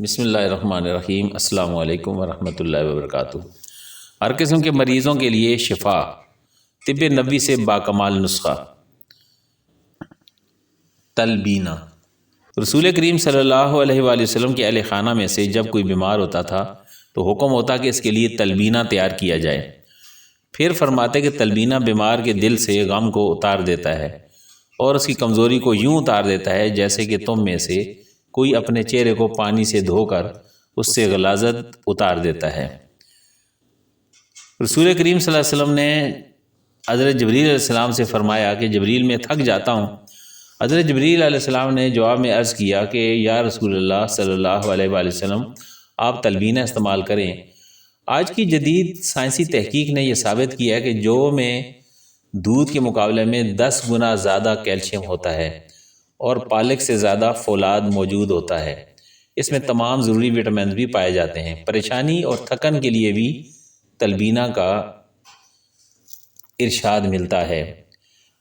بسم اللہ الرحمن الرحیم۔ السلام علیکم ورحمۃ اللہ وبرکاتہ۔ ہر قسم کے مریضوں کے لیے شفا، طب نبوی سے باکمال نسخہ۔ تلبینہ۔ رسول کریم صلی اللہ علیہ وآلہ وسلم کے اہل خانہ میں سے جب کوئی بیمار ہوتا تھا تو حکم ہوتا کہ اس کے لیے تلبینہ تیار کیا جائے۔ پھر فرماتے کہ تلبینہ بیمار کے دل سے غم کو اتار دیتا ہے اور اس کی کمزوری کو یوں اتار دیتا ہے جیسے کہ تم میں سے کوئی اپنے چہرے کو پانی سے دھو کر اس سے غلاظت اتار دیتا ہے۔ رسول کریم صلی اللہ علیہ وسلم نے حضرت جبریل علیہ السلام سے فرمایا کہ جبریل میں تھک جاتا ہوں۔ حضرت جبریل علیہ السلام نے جواب میں عرض کیا کہ یا رسول اللہ صلی اللہ علیہ وآلہ وسلم، آپ تلبینہ استعمال کریں۔ آج کی جدید سائنسی تحقیق نے یہ ثابت کیا ہے کہ جو میں دودھ کے مقابلے میں 10 گنا زیادہ کیلشیم ہوتا ہے اور پالک سے زیادہ فولاد موجود ہوتا ہے۔ اس میں تمام ضروری وٹامنز بھی پائے جاتے ہیں۔ پریشانی اور تھکن کے لیے بھی تلبینہ کا ارشاد ملتا ہے۔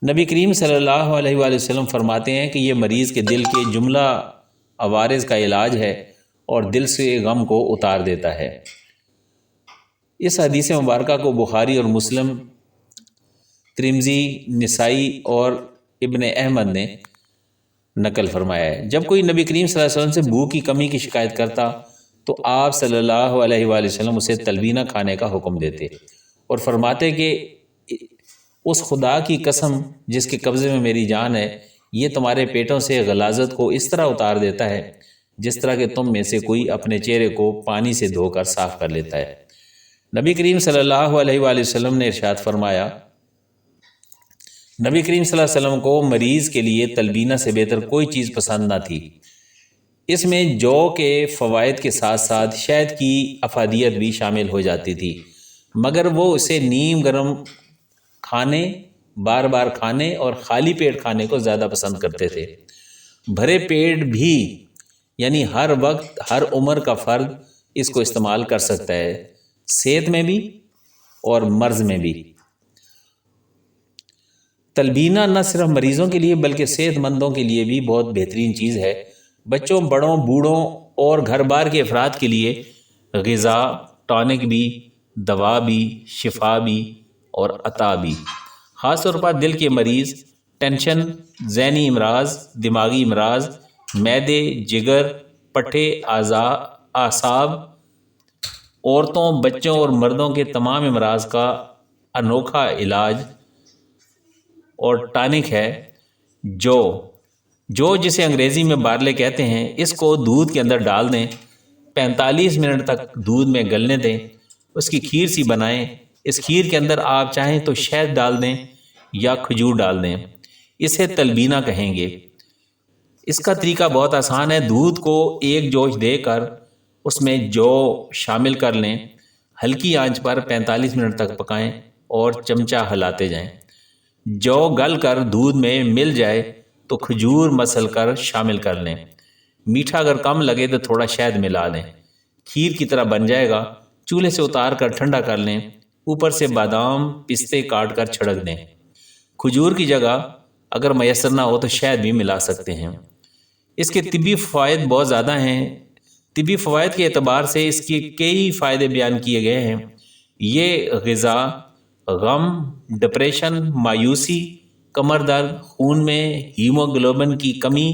نبی کریم صلی اللہ علیہ وآلہ وسلم فرماتے ہیں کہ یہ مریض کے دل کے جملہ عوارض کا علاج ہے اور دل سے غم کو اتار دیتا ہے۔ اس حدیث مبارکہ کو بخاری اور مسلم، ترمذی، نسائی اور ابن احمد نے نقل فرمایا ہے۔ جب کوئی نبی کریم صلی اللہ علیہ وسلم سے بھوک کی کمی کی شکایت کرتا تو آپ صلی اللہ علیہ وآلہ وسلم اسے تلبینہ کھانے کا حکم دیتے اور فرماتے کہ اس خدا کی قسم جس کے قبضے میں میری جان ہے، یہ تمہارے پیٹوں سے غلاظت کو اس طرح اتار دیتا ہے جس طرح کہ تم میں سے کوئی اپنے چہرے کو پانی سے دھو کر صاف کر لیتا ہے۔ نبی کریم صلی اللہ علیہ وآلہ وسلم نے ارشاد فرمایا، نبی کریم صلی اللہ علیہ وسلم کو مریض کے لیے تلبینہ سے بہتر کوئی چیز پسند نہ تھی۔ اس میں جو کے فوائد کے ساتھ ساتھ شہد کی افادیت بھی شامل ہو جاتی تھی، مگر وہ اسے نیم گرم کھانے، بار بار کھانے اور خالی پیٹ کھانے کو زیادہ پسند کرتے تھے۔ بھرے پیٹ بھی، یعنی ہر وقت ہر عمر کا فرد اس کو استعمال کر سکتا ہے، صحت میں بھی اور مرض میں بھی۔ تلبینہ نہ صرف مریضوں کے لیے بلکہ صحت مندوں کے لیے بھی بہت بہترین چیز ہے۔ بچوں، بڑوں، بوڑھوں اور گھر بار کے افراد کے لیے غذا، ٹانک بھی، دوا بھی، شفا بھی اور عطا بھی۔ خاص طور پر دل کے مریض، ٹینشن، ذہنی امراض، دماغی امراض، معدے، جگر، پٹھے، اعصاب، عورتوں، بچوں اور مردوں کے تمام امراض کا انوکھا علاج اور ٹانک ہے جو جسے انگریزی میں بارلے کہتے ہیں۔ اس کو دودھ کے اندر ڈال دیں، 45 منٹ تک دودھ میں گلنے دیں، اس کی کھیر سی بنائیں۔ اس کھیر کے اندر آپ چاہیں تو شہد ڈال دیں یا کھجور ڈال دیں۔ اسے تلبینہ کہیں گے۔ اس کا طریقہ بہت آسان ہے۔ دودھ کو ایک جوش دے کر اس میں جو شامل کر لیں، ہلکی آنچ پر 45 منٹ تک پکائیں اور چمچہ ہلاتے جائیں۔ جو گل کر دودھ میں مل جائے تو کھجور مسل کر شامل کر لیں۔ میٹھا اگر کم لگے تو تھوڑا شہد ملا لیں۔ کھیر کی طرح بن جائے گا۔ چولہے سے اتار کر ٹھنڈا کر لیں، اوپر سے بادام، پستے کاٹ کر چھڑک دیں۔ کھجور کی جگہ اگر میسر نہ ہو تو شہد بھی ملا سکتے ہیں۔ اس کے طبی فوائد بہت زیادہ ہیں۔ طبی فوائد کے اعتبار سے اس کے کئی فائدے بیان کیے گئے ہیں۔ یہ غذا، غم، ڈپریشن، مایوسی، کمر درد، خون میں ہیموگلوبن کی کمی،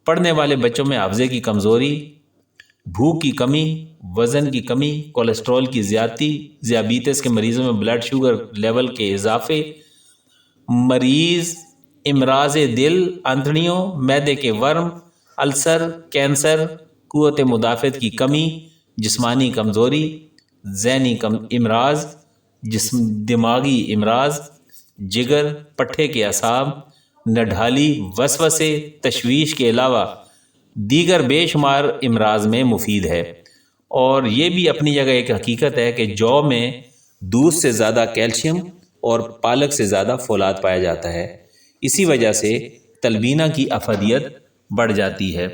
پڑھنے والے بچوں میں حافظے کی کمزوری، بھوک کی کمی، وزن کی کمی، کولیسٹرول کی زیادتی، ذیابیطس کے مریضوں میں بلڈ شوگر لیول کے اضافے، مریض امراض دل، آنتڑیوں، معدے کے ورم، السر، کینسر، قوت مدافعت کی کمی، جسمانی کمزوری، ذہنی امراض، دماغی امراض، جگر، پٹھے کے اعصاب، نڈھالی، وسوسے، تشویش کے علاوہ دیگر بے شمار امراض میں مفید ہے۔ اور یہ بھی اپنی جگہ ایک حقیقت ہے کہ جو میں دودھ سے زیادہ کیلشیم اور پالک سے زیادہ فولاد پایا جاتا ہے، اسی وجہ سے تلبینہ کی افادیت بڑھ جاتی ہے۔